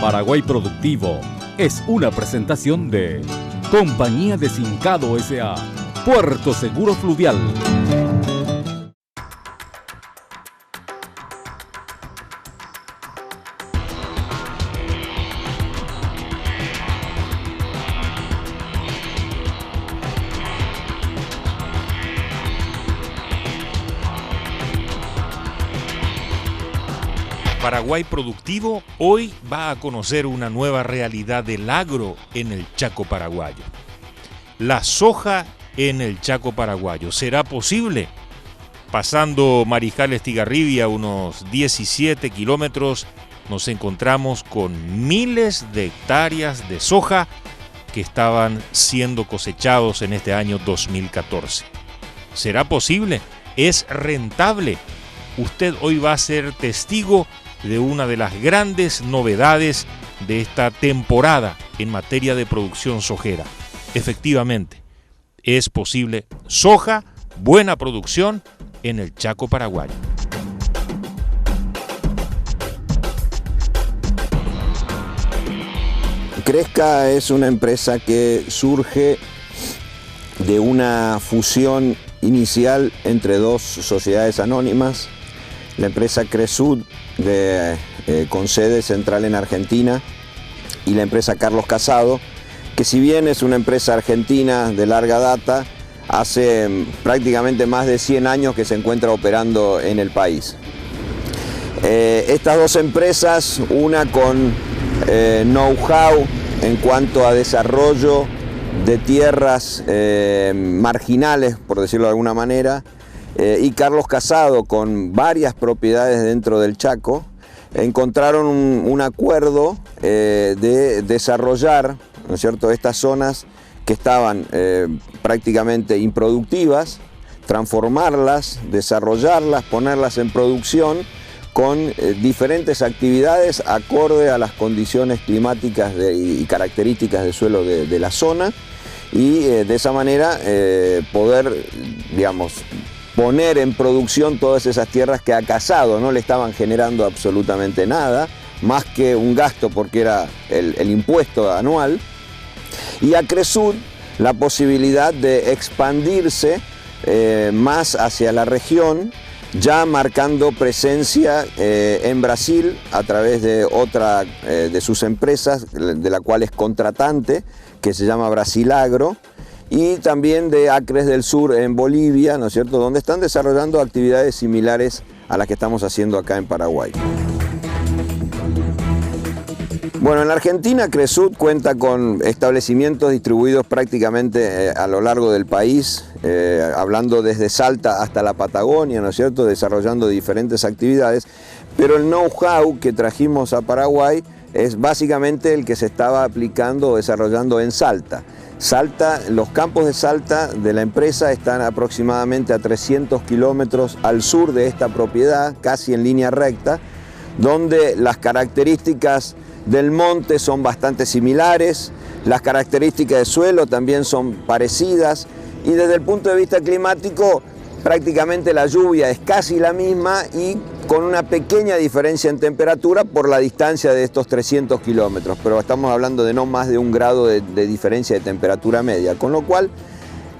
Paraguay Productivo es una presentación de Compañía de Sincado S.A. Puerto Seguro Fluvial. Paraguay Productivo hoy va a conocer una nueva realidad del agro en el Chaco paraguayo. La soja en el Chaco paraguayo. ¿Será posible? Pasando Marijal Estigarribia, unos 17 kilómetros, nos encontramos con miles de hectáreas de soja que estaban siendo cosechados en este año 2014. ¿Será posible? ¿Es rentable? Usted hoy va a ser testigo de una de las grandes novedades de esta temporada en materia de producción sojera. Efectivamente, es posible soja, buena producción en el Chaco paraguayo. Cresca es una empresa que surge de una fusión inicial entre dos sociedades anónimas, la empresa Cresud, con sede central en Argentina, y la empresa Carlos Casado, que si bien es una empresa argentina de larga data, hace prácticamente más de 100 años que se encuentra operando en el país. Estas dos empresas, una con know-how en cuanto a desarrollo de tierras marginales, por decirlo de alguna manera, y Carlos Casado con varias propiedades dentro del Chaco, encontraron un acuerdo de desarrollar, ¿no es cierto?, estas zonas que estaban prácticamente improductivas, transformarlas, desarrollarlas, ponerlas en producción con diferentes actividades acorde a las condiciones climáticas y características del suelo de la zona, y de esa manera poder, digamos, poner en producción todas esas tierras que a Casado no le estaban generando absolutamente nada, más que un gasto porque era el impuesto anual, y a Cresud la posibilidad de expandirse más hacia la región, ya marcando presencia en Brasil a través de otra de sus empresas, de la cual es contratante, que se llama Brasil Agro, y también de Acres del Sur en Bolivia, ¿no es cierto?, donde están desarrollando actividades similares a las que estamos haciendo acá en Paraguay. Bueno, en la Argentina Cresud cuenta con establecimientos distribuidos prácticamente a lo largo del país, hablando desde Salta hasta la Patagonia, ¿no es cierto?, desarrollando diferentes actividades, pero el know-how que trajimos a Paraguay es básicamente el que se estaba aplicando o desarrollando en Salta. Los campos de Salta de la empresa están aproximadamente a 300 kilómetros al sur de esta propiedad, casi en línea recta, donde las características del monte son bastante similares, las características del suelo también son parecidas, y desde el punto de vista climático prácticamente la lluvia es casi la misma y con una pequeña diferencia en temperatura por la distancia de estos 300 kilómetros, pero estamos hablando de no más de 1 grado de diferencia de temperatura media, con lo cual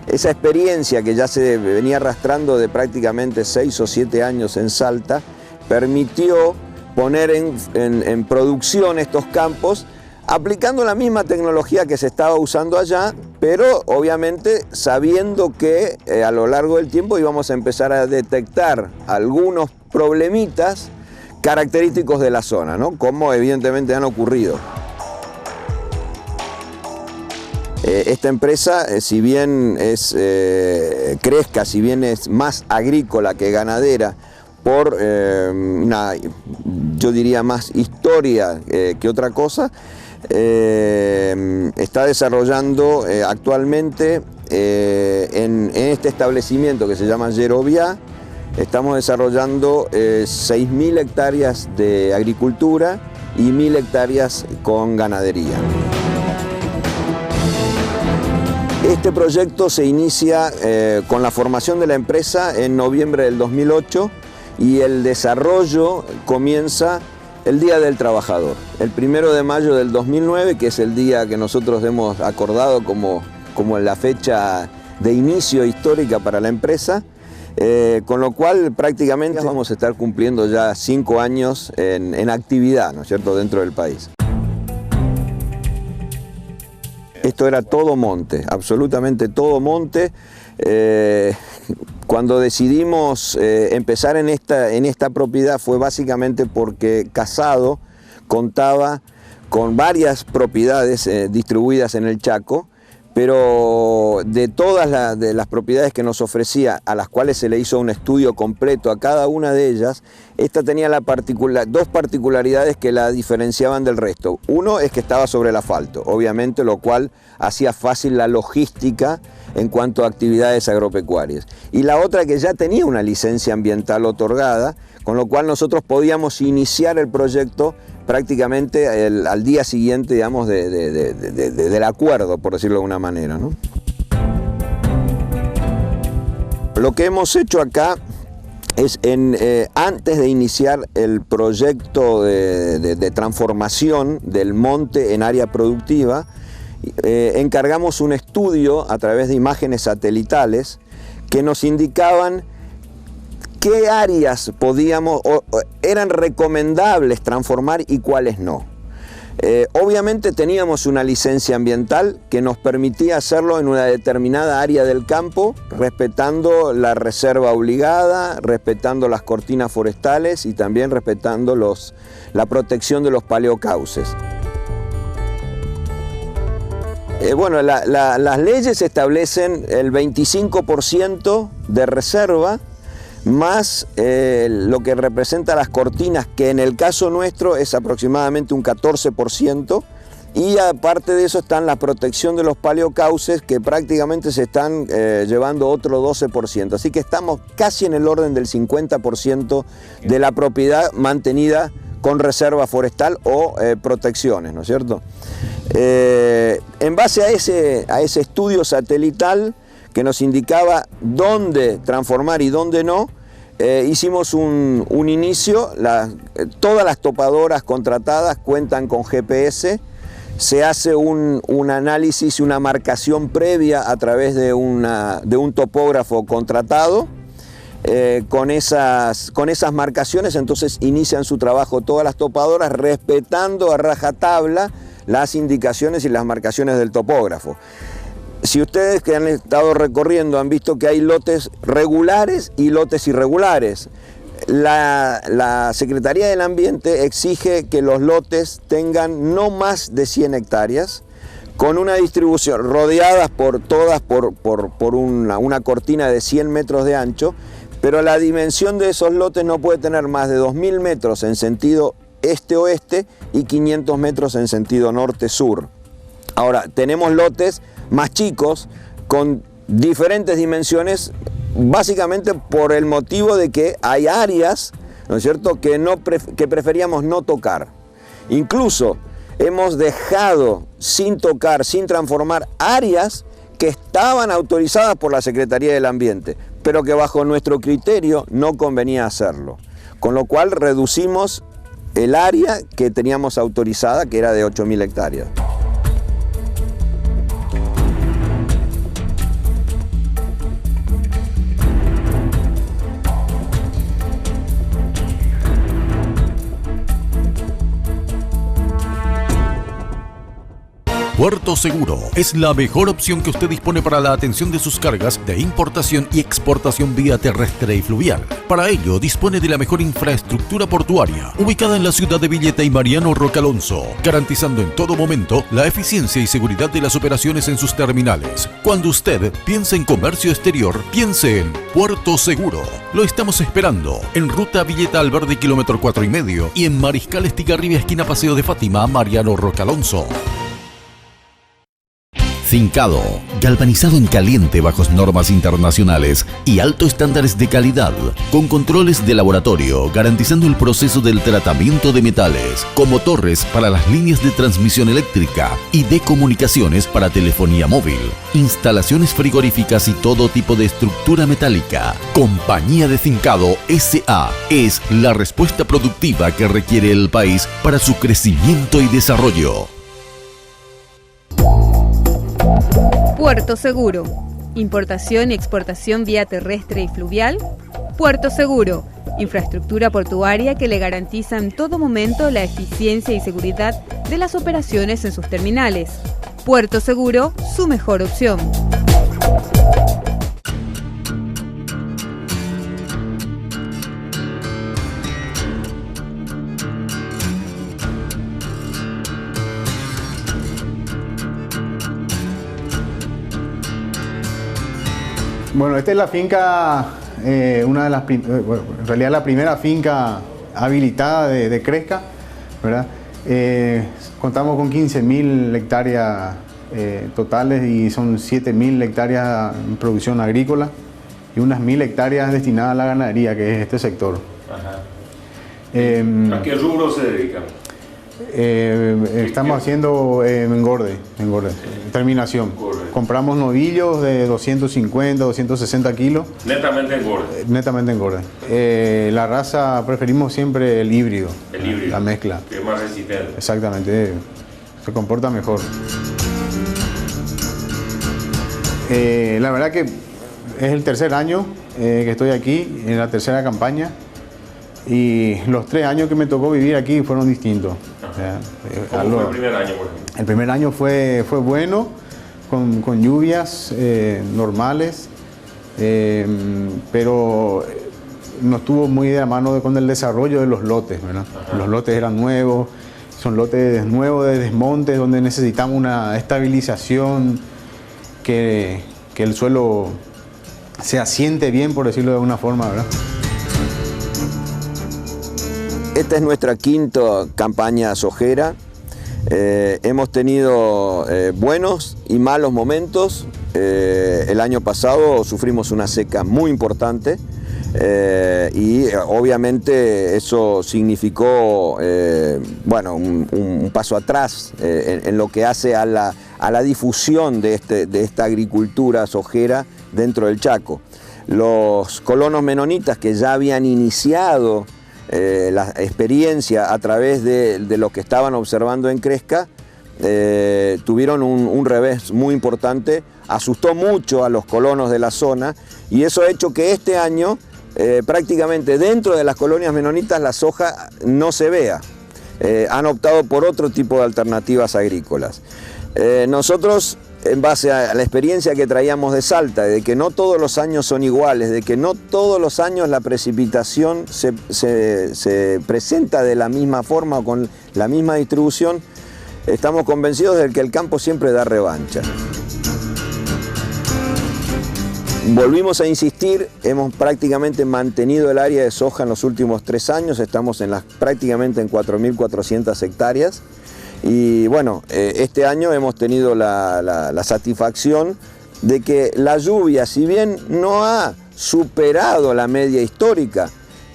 esa experiencia que ya se venía arrastrando de prácticamente 6 o 7 años en Salta permitió poner en producción estos campos aplicando la misma tecnología que se estaba usando allá, pero obviamente sabiendo que a lo largo del tiempo íbamos a empezar a detectar algunos problemitas característicos de la zona, ¿no?, como evidentemente han ocurrido. Esta empresa, si bien es Cresca, si bien es más agrícola que ganadera, por yo diría más historia que otra cosa, está desarrollando actualmente en este establecimiento que se llama Yerovia, estamos desarrollando 6.000 hectáreas de agricultura y 1.000 hectáreas con ganadería. Este proyecto se inicia con la formación de la empresa en noviembre del 2008 y el desarrollo comienza el Día del Trabajador. El 1 de mayo del 2009, que es el día que nosotros hemos acordado como la fecha de inicio histórica para la empresa, con lo cual prácticamente vamos a estar cumpliendo ya 5 años en actividad, ¿no es cierto?, dentro del país. Esto era todo monte, absolutamente todo monte. Cuando decidimos empezar en esta propiedad fue básicamente porque Casado contaba con varias propiedades distribuidas en el Chaco, pero de todas las propiedades que nos ofrecía, a las cuales se le hizo un estudio completo a cada una de ellas, esta tenía dos particularidades que la diferenciaban del resto. Uno es que estaba sobre el asfalto, obviamente, lo cual hacía fácil la logística en cuanto a actividades agropecuarias. Y la otra, que ya tenía una licencia ambiental otorgada, con lo cual nosotros podíamos iniciar el proyecto prácticamente al día siguiente, digamos, del acuerdo, por decirlo de alguna manera, ¿no? Lo que hemos hecho acá es, antes de iniciar el proyecto de transformación del monte en área productiva, encargamos un estudio a través de imágenes satelitales que nos indicaban qué áreas eran recomendables transformar y cuáles no. Obviamente teníamos una licencia ambiental que nos permitía hacerlo en una determinada área del campo, respetando la reserva obligada, respetando las cortinas forestales y también respetando la protección de los paleocauces. Bueno, las leyes establecen el 25% de reserva más lo que representa las cortinas, que en el caso nuestro es aproximadamente un 14%, y aparte de eso están la protección de los paleocauces, que prácticamente se están llevando otro 12%, así que estamos casi en el orden del 50% de la propiedad mantenida con reserva forestal o protecciones, ¿no es cierto? En base a ese estudio satelital que nos indicaba dónde transformar y dónde no, hicimos un inicio. Todas las topadoras contratadas cuentan con GPS, se hace un análisis y una marcación previa a través de un topógrafo contratado. Con esas marcaciones entonces inician su trabajo todas las topadoras, respetando a rajatabla las indicaciones y las marcaciones del topógrafo. Si ustedes que han estado recorriendo han visto que hay lotes regulares y lotes irregulares. La Secretaría del Ambiente exige que los lotes tengan no más de 100 hectáreas, con una distribución rodeadas por una cortina de 100 metros de ancho, pero la dimensión de esos lotes no puede tener más de 2.000 metros en sentido este-oeste y 500 metros en sentido norte-sur. Ahora, tenemos lotes más chicos con diferentes dimensiones, básicamente por el motivo de que hay áreas, ¿no es cierto?, que preferíamos no tocar. Incluso hemos dejado sin tocar, sin transformar áreas que estaban autorizadas por la Secretaría del Ambiente, pero que bajo nuestro criterio no convenía hacerlo. Con lo cual reducimos el área que teníamos autorizada, que era de 8.000 hectáreas. Puerto Seguro es la mejor opción que usted dispone para la atención de sus cargas de importación y exportación vía terrestre y fluvial. Para ello, dispone de la mejor infraestructura portuaria, ubicada en la ciudad de Villeta y Mariano Roca Alonso, garantizando en todo momento la eficiencia y seguridad de las operaciones en sus terminales. Cuando usted piense en comercio exterior, piense en Puerto Seguro. Lo estamos esperando en Ruta Villeta Alverde, kilómetro 4,5, y en Mariscal Estigarribia, esquina Paseo de Fátima, Mariano Roca Alonso. Fincado, galvanizado en caliente bajo normas internacionales y altos estándares de calidad, con controles de laboratorio, garantizando el proceso del tratamiento de metales, como torres para las líneas de transmisión eléctrica y de comunicaciones para telefonía móvil, instalaciones frigoríficas y todo tipo de estructura metálica. Compañía de Fincado S.A. es la respuesta productiva que requiere el país para su crecimiento y desarrollo. Puerto Seguro. Importación y exportación vía terrestre y fluvial. Puerto Seguro. Infraestructura portuaria que le garantiza en todo momento la eficiencia y seguridad de las operaciones en sus terminales. Puerto Seguro, su mejor opción. Bueno, esta es la finca, una de las, bueno, en realidad la primera finca habilitada de Cresca, ¿verdad? Contamos con 15.000 hectáreas totales y son 7.000 hectáreas en producción agrícola y unas 1.000 hectáreas destinadas a la ganadería, que es este sector. Ajá. ¿A qué rubro se dedican? Estamos haciendo engorde, terminación. Compramos novillos de 250, 260 kilos. Netamente engorde. Netamente engorde. La raza preferimos siempre el híbrido. El híbrido. La mezcla. Que es más resistente. Exactamente. Se comporta mejor. La verdad que es el tercer año que estoy aquí, en la tercera campaña. Y los 3 años que me tocó vivir aquí fueron distintos. ¿Cómo fue el primer año, por ejemplo? El primer año fue bueno, con lluvias normales, pero no estuvo muy de la mano con el desarrollo de los lotes, ¿verdad? Los lotes eran nuevos, son lotes nuevos de desmontes donde necesitamos una estabilización, que el suelo se asiente bien, por decirlo de alguna forma, ¿verdad? Esta es nuestra quinta campaña sojera. Hemos tenido buenos y malos momentos. El año pasado sufrimos una seca muy importante y obviamente eso significó bueno, un paso atrás en lo que hace a la difusión de esta agricultura sojera dentro del Chaco. Los colonos menonitas que ya habían iniciado la experiencia a través de lo que estaban observando en Cresca, tuvieron un revés muy importante, asustó mucho a los colonos de la zona y eso ha hecho que este año prácticamente dentro de las colonias menonitas la soja no se vea. Han optado por otro tipo de alternativas agrícolas. Nosotros, en base a la experiencia que traíamos de Salta, de que no todos los años son iguales, de que no todos los años la precipitación se presenta de la misma forma o con la misma distribución, estamos convencidos de que el campo siempre da revancha. Volvimos a insistir, hemos prácticamente mantenido el área de soja en los últimos 3 años, estamos prácticamente en 4.400 hectáreas. Y bueno, este año hemos tenido la satisfacción de que la lluvia, si bien no ha superado la media histórica,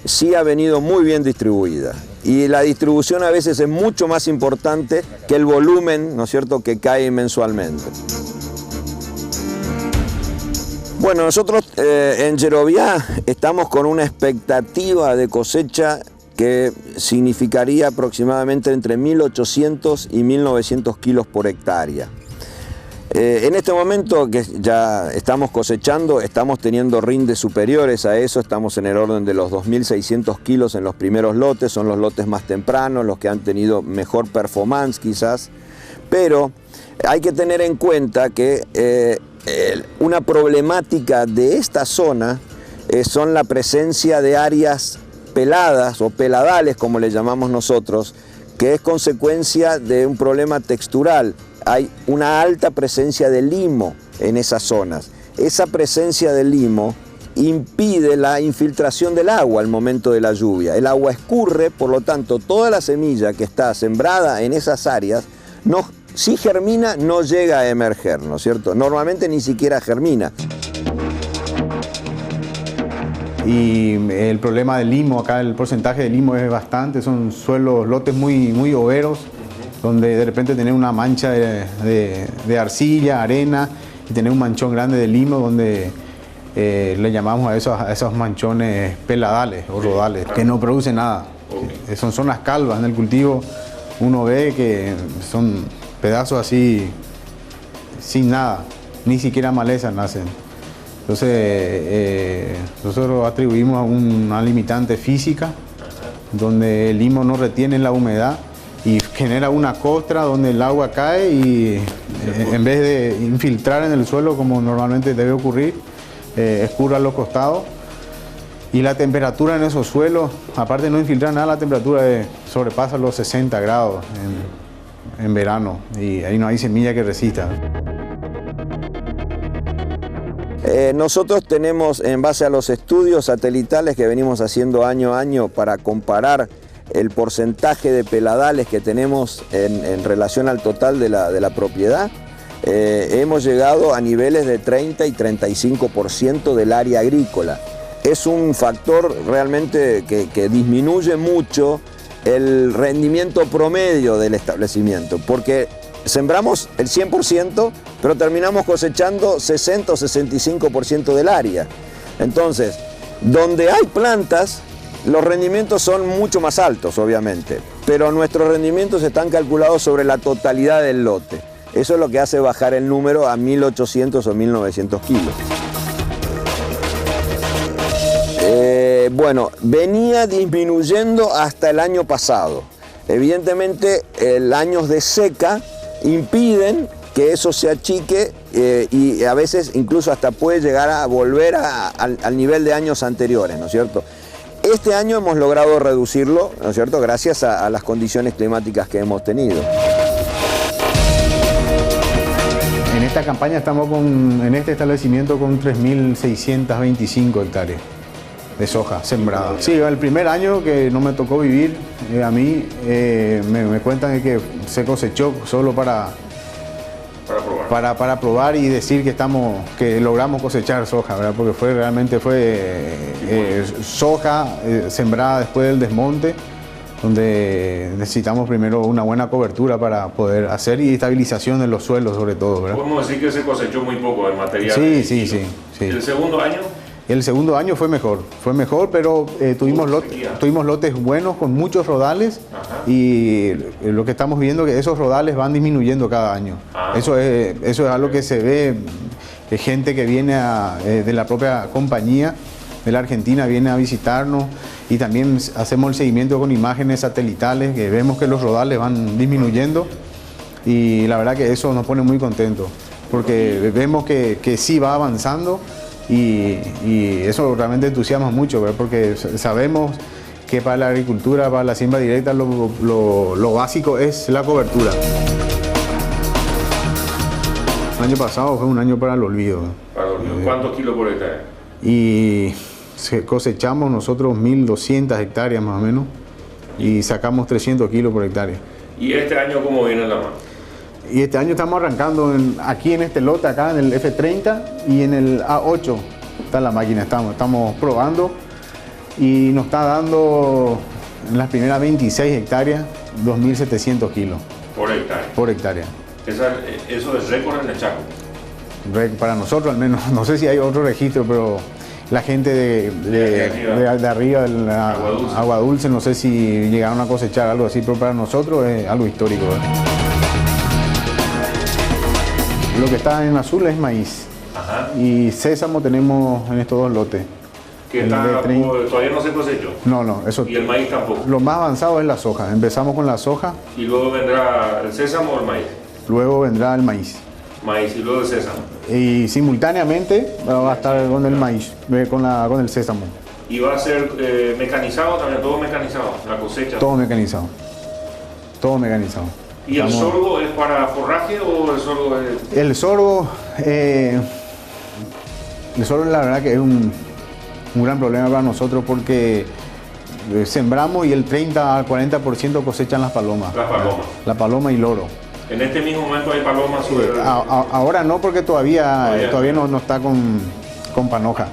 sí ha venido muy bien distribuida. Y la distribución a veces es mucho más importante que el volumen, ¿no es cierto?, que cae mensualmente. Bueno, nosotros en Yeroviá estamos con una expectativa de cosecha que significaría aproximadamente entre 1.800 y 1.900 kilos por hectárea. En este momento que ya estamos cosechando, estamos teniendo rindes superiores a eso, estamos en el orden de los 2.600 kilos en los primeros lotes, son los lotes más tempranos, los que han tenido mejor performance quizás, pero hay que tener en cuenta que una problemática de esta zona son la presencia de áreas peladas o peladales, como le llamamos nosotros, que es consecuencia de un problema textural. Hay una alta presencia de limo en esas zonas. Esa presencia de limo impide la infiltración del agua al momento de la lluvia. El agua escurre, por lo tanto, toda la semilla que está sembrada en esas áreas no Si germina, no llega a emerger, ¿no es cierto? Normalmente ni siquiera germina. Y el problema del limo, acá el porcentaje de limo es bastante, son suelos, lotes muy overos, donde de repente tenés una mancha de arcilla, arena, y tenés un manchón grande de limo, donde le llamamos a esos manchones peladales o rodales, que no producen nada. Son zonas calvas en el cultivo, uno ve que son pedazos así, sin nada, ni siquiera malezas nacen. Entonces, nosotros atribuimos a una limitante física, donde el limo no retiene la humedad y genera una costra donde el agua cae y en vez de infiltrar en el suelo como normalmente debe ocurrir, escurre a los costados. Y la temperatura en esos suelos, aparte de no infiltrar nada, la temperatura sobrepasa los 60 grados en verano y ahí no hay semilla que resista. Nosotros tenemos, en base a los estudios satelitales que venimos haciendo año a año para comparar el porcentaje de peladales que tenemos en relación al total de la propiedad, hemos llegado a niveles de 30 y 35% del área agrícola. Es un factor realmente que disminuye mucho el rendimiento promedio del establecimiento, porque sembramos el 100%, pero terminamos cosechando 60 o 65% del área. Entonces, donde hay plantas, los rendimientos son mucho más altos, obviamente, pero nuestros rendimientos están calculados sobre la totalidad del lote. Eso es lo que hace bajar el número a 1.800 o 1.900 kilos. Bueno, venía disminuyendo hasta el año pasado. Evidentemente, años de seca impiden que eso se achique y a veces incluso hasta puede llegar a volver al nivel de años anteriores, ¿no es cierto? Este año hemos logrado reducirlo, ¿no es cierto?, gracias a las condiciones climáticas que hemos tenido. En esta campaña estamos en este establecimiento con 3.625 hectáreas de soja sembrada. Sí, el primer año que no me tocó vivir, a mí me cuentan que se cosechó solo para probar y decir que logramos cosechar soja, ¿verdad? Porque realmente fue soja sembrada después del desmonte, donde necesitamos primero una buena cobertura para poder hacer y estabilización de los suelos sobre todo, ¿verdad? Podemos decir que se cosechó muy poco el material. Sí. ¿El segundo año? El segundo año fue mejor, pero tuvimos lotes buenos con muchos rodales. Ajá. Y lo que estamos viendo es que esos rodales van disminuyendo cada año. Eso es algo que se ve, gente que viene de la propia compañía de la Argentina viene a visitarnos y también hacemos el seguimiento con imágenes satelitales que vemos que los rodales van disminuyendo y la verdad que eso nos pone muy contentos porque vemos que sí va avanzando. Y eso realmente entusiasma mucho, ¿verdad? Porque sabemos que para la agricultura, para la siembra directa, lo básico es la cobertura. El año pasado fue un año para el olvido. Para el olvido. ¿Cuántos kilos por hectárea? Y cosechamos nosotros 1.200 hectáreas más o menos y sacamos 300 kilos por hectárea. ¿Y este año cómo viene la mano? Y este año estamos arrancando aquí en este lote, acá en el F30 y en el A8 está la máquina, estamos probando y nos está dando en las primeras 26 hectáreas 2.700 kilos. ¿Por hectárea? Por hectárea. ¿Eso es récord en el Chaco? Para nosotros al menos, no sé si hay otro registro, pero la gente de arriba, de la Agua Dulce, no sé si llegaron a cosechar algo así, pero para nosotros es algo histórico, ¿verdad? Lo que está en azul es maíz. Ajá. Y sésamo tenemos en estos dos lotes. ¿Todavía no se cosechó? No, eso. ¿Y el maíz tampoco? Lo más avanzado es la soja. Empezamos con la soja. ¿Y luego vendrá el sésamo o el maíz? Luego vendrá el maíz. Maíz y luego el sésamo. Y simultáneamente va a estar con el maíz, con el sésamo. ¿Y va a ser mecanizado también? ¿Todo mecanizado? ¿La cosecha? Todo mecanizado. Todo mecanizado. ¿Y el sorgo es para forraje o el sorgo es...? El sorgo la verdad que es un gran problema para nosotros porque sembramos y el 30 al 40% cosechan las palomas. Las palomas. La paloma y loro. En este mismo momento hay paloma sobre el... Ahora no, porque todavía no está con panoja.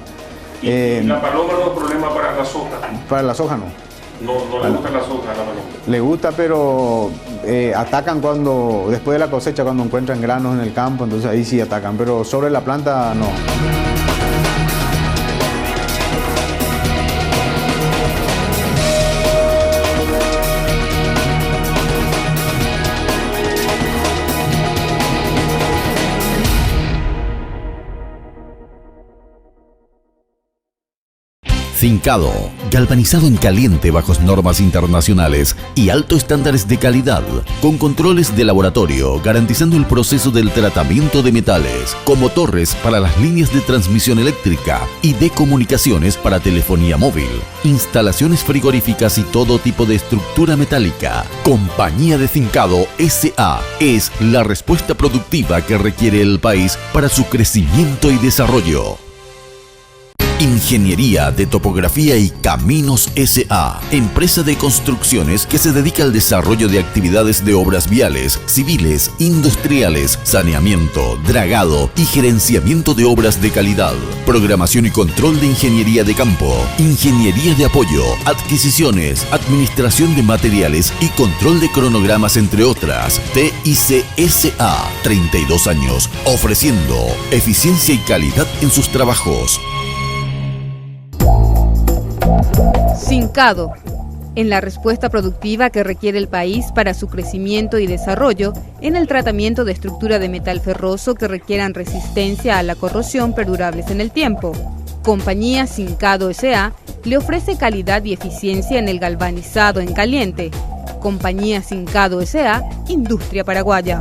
¿Y la paloma no es problema para la soja? Para la soja no. No le gusta la soja a la paloma. Le gusta, pero atacan después de la cosecha, cuando encuentran granos en el campo, entonces ahí sí atacan, pero sobre la planta no. Fincado, galvanizado en caliente bajo normas internacionales y altos estándares de calidad, con controles de laboratorio, garantizando el proceso del tratamiento de metales, como torres para las líneas de transmisión eléctrica y de comunicaciones para telefonía móvil, instalaciones frigoríficas y todo tipo de estructura metálica. Compañía de Fincado S.A. es la respuesta productiva que requiere el país para su crecimiento y desarrollo. Ingeniería de Topografía y Caminos S.A., empresa de construcciones que se dedica al desarrollo de actividades de obras viales, civiles, industriales, saneamiento, dragado y gerenciamiento de obras de calidad, programación y control de ingeniería de campo, ingeniería de apoyo, adquisiciones, administración de materiales y control de cronogramas, entre otras. TIC S.A., 32 años, ofreciendo eficiencia y calidad en sus trabajos. Fincado, en la respuesta productiva que requiere el país para su crecimiento y desarrollo, en el tratamiento de estructura de metal ferroso que requieran resistencia a la corrosión perdurables en el tiempo. Compañía Fincado S.A. le ofrece calidad y eficiencia en el galvanizado en caliente. Compañía Fincado S.A., Industria Paraguaya.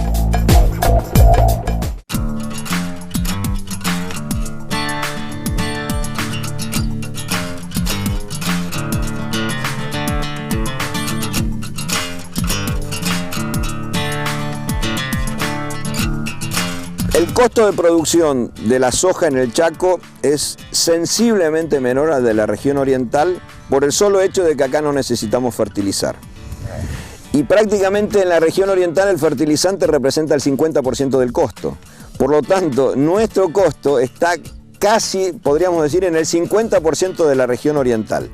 El costo de producción de la soja en el Chaco es sensiblemente menor al de la región oriental por el solo hecho de que acá no necesitamos fertilizar. Y prácticamente en la región oriental el fertilizante representa el 50% del costo. Por lo tanto, nuestro costo está casi, podríamos decir, en el 50% de la región oriental.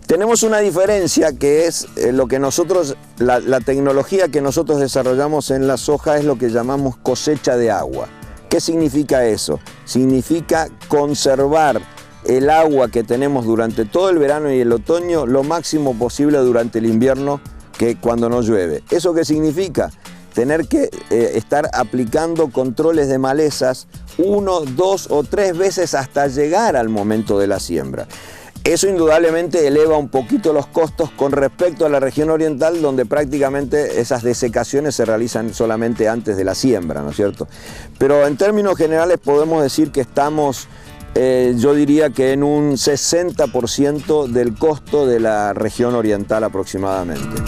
Tenemos una diferencia que es lo que nosotros, la tecnología que nosotros desarrollamos en la soja es lo que llamamos cosecha de agua. ¿Qué significa eso? Significa conservar el agua que tenemos durante todo el verano y el otoño lo máximo posible durante el invierno, que cuando no llueve. ¿Eso qué significa? Tener que estar aplicando controles de malezas 1, 2 o 3 veces hasta llegar al momento de la siembra. Eso indudablemente eleva un poquito los costos con respecto a la región oriental, donde prácticamente esas desecaciones se realizan solamente antes de la siembra, ¿no es cierto? Pero en términos generales podemos decir que estamos, yo diría que en un 60% del costo de la región oriental aproximadamente.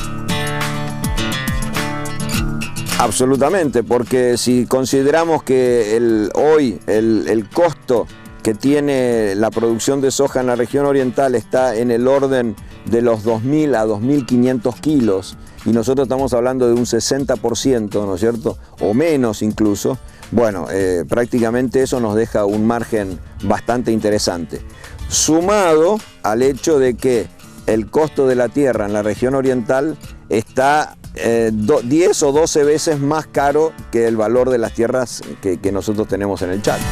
Absolutamente, porque si consideramos que hoy el costo que tiene la producción de soja en la región oriental está en el orden de los 2.000 a 2.500 kilos y nosotros estamos hablando de un 60%, ¿no es cierto? O menos incluso. Bueno, prácticamente eso nos deja un margen bastante interesante. Sumado al hecho de que el costo de la tierra en la región oriental está 10 o 12 veces más caro que el valor de las tierras que nosotros tenemos en el Chaco.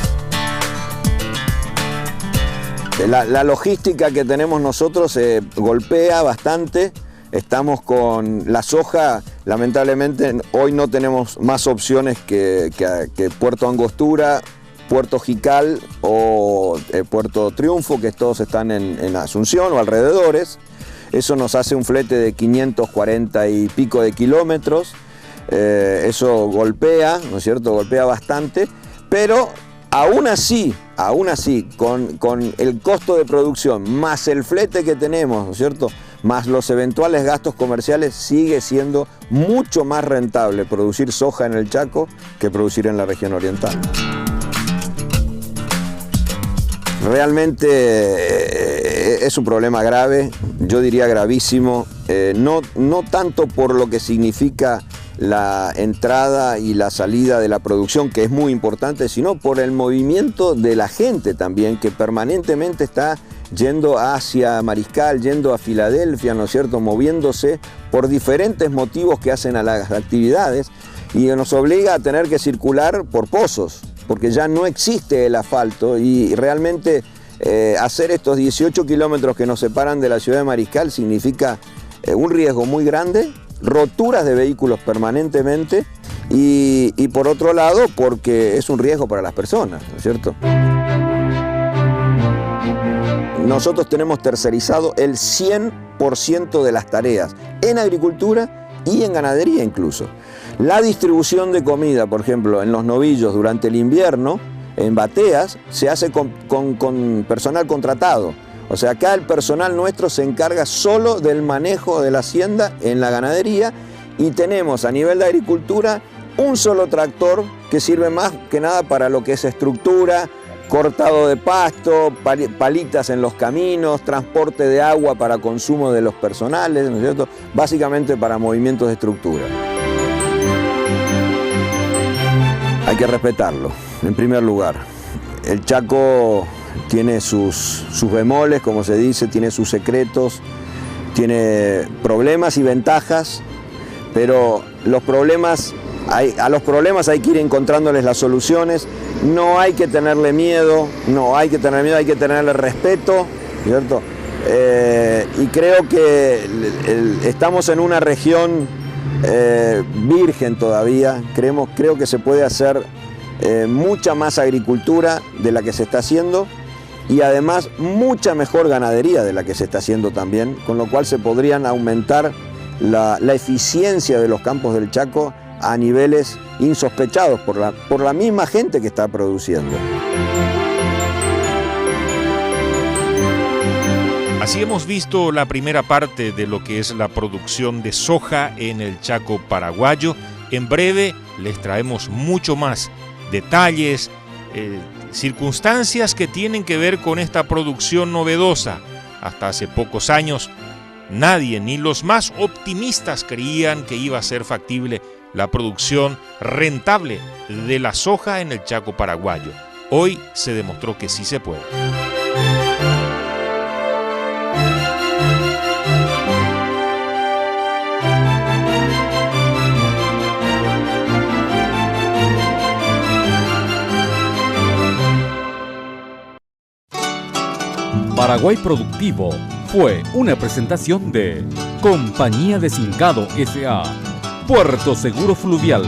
La logística que tenemos nosotros golpea bastante. Estamos con la soja, lamentablemente hoy no tenemos más opciones que Puerto Angostura, Puerto Jical o Puerto Triunfo, que todos están en Asunción o alrededores. Eso nos hace un flete de 540 y pico de kilómetros. Eso golpea, ¿no es cierto? Golpea bastante, pero aún así, con el costo de producción, más el flete que tenemos, ¿no es cierto?, más los eventuales gastos comerciales, sigue siendo mucho más rentable producir soja en el Chaco que producir en la región oriental. Realmente es un problema grave, yo diría gravísimo, no tanto por lo que significa la entrada y la salida de la producción, que es muy importante, sino por el movimiento de la gente también, que permanentemente está yendo hacia Mariscal, yendo a Filadelfia, ¿no es cierto?, moviéndose por diferentes motivos que hacen a las actividades, y nos obliga a tener que circular por pozos, porque ya no existe el asfalto, y realmente hacer estos 18 kilómetros que nos separan de la ciudad de Mariscal significa un riesgo muy grande, roturas de vehículos permanentemente, y por otro lado porque es un riesgo para las personas, ¿no es cierto? Nosotros tenemos tercerizado el 100% de las tareas en agricultura y en ganadería incluso. La distribución de comida, por ejemplo, en los novillos durante el invierno, en bateas, se hace con personal contratado. O sea, acá el personal nuestro se encarga solo del manejo de la hacienda en la ganadería, y tenemos a nivel de agricultura un solo tractor que sirve más que nada para lo que es estructura, cortado de pasto, palitas en los caminos, transporte de agua para consumo de los personales, ¿no es cierto? Básicamente para movimientos de estructura. Hay que respetarlo, en primer lugar. El Chaco tiene sus bemoles, como se dice, tiene sus secretos, tiene problemas y ventajas, pero a los problemas hay que ir encontrándoles las soluciones. No hay que tenerle miedo, hay que tenerle respeto, ¿cierto? Y creo que estamos en una región virgen todavía. Creo que se puede hacer mucha más agricultura de la que se está haciendo, y además mucha mejor ganadería de la que se está haciendo también, con lo cual se podrían aumentar la eficiencia de los campos del Chaco a niveles insospechados por la misma gente que está produciendo. Así hemos visto la primera parte de lo que es la producción de soja en el Chaco paraguayo. En breve les traemos mucho más detalles, circunstancias que tienen que ver con esta producción novedosa. Hasta hace pocos años nadie, ni los más optimistas, creían que iba a ser factible la producción rentable de la soja en el Chaco paraguayo. Hoy se demostró que sí se puede. Paraguay Productivo fue una presentación de Compañía de Sincado S.A. Puerto Seguro Fluvial.